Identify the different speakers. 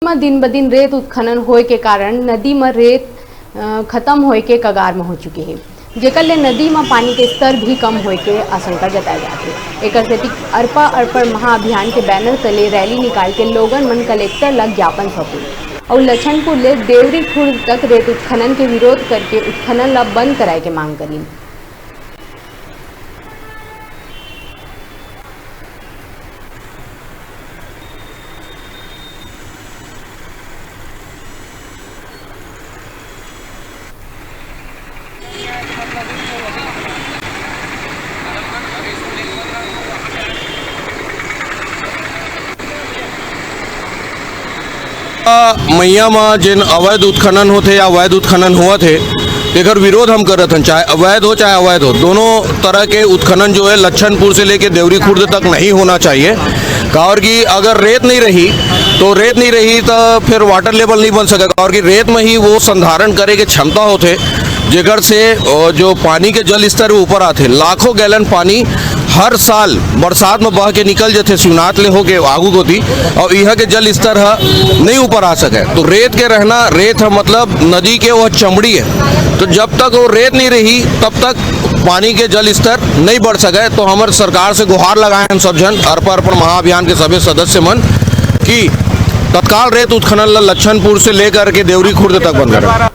Speaker 1: में दिन ब दिन रेत उत्खनन होए के कारण नदी में रेत खत्म होए के कगार में हो चुके हैं, जेकर ले नदी में पानी के स्तर भी कम होए के आशंका जताई जाती। एकर सेती अरपा अर्पण महाअभियान के बैनर तले रैली निकाल के लोगन मन कलेक्टर ला ज्ञापन सौंपे और लछनपुर ले देवरी खुर्द तक रेत उत्खनन के विरोध करके उत्खनन ला बंद कराए के मांग करी।
Speaker 2: मैया में जिन अवैध उत्खनन होते या अवैध उत्खनन हुआ थे एकर विरोध हम करत हन, चाहे अवैध हो चाहे अवैध हो, दोनों तरह के उत्खनन जो है लछनपुर से लेके देवरी खुर्द तक नहीं होना चाहिए। और कि अगर रेत नहीं रही तो फिर वाटर लेवल नहीं बन सकेगा और कि रेत में ही वो संधारण करे के क्षमता होते जेकर से जो पानी के जल स्तर ऊपर आते। लाखों गैलन पानी हर साल बरसात में बह के निकल जाते शिवनाथ ले होके आगू गोती और यह के जल स्तर नहीं ऊपर आ सके। तो रेत के रहना, रेत है मतलब नदी के वह चमड़ी है, तो जब तक वो रेत नहीं रही तब तक पानी के जल स्तर नहीं बढ़ सके। तो हमारे सरकार से गुहार लगाए हम सब जन अरपा अर्पण महाअभियान के सभी सदस्य मन कि तत्काल रेत उत्खनन लछनपुर से लेकर के देवरी खुर्द तक बंद करें।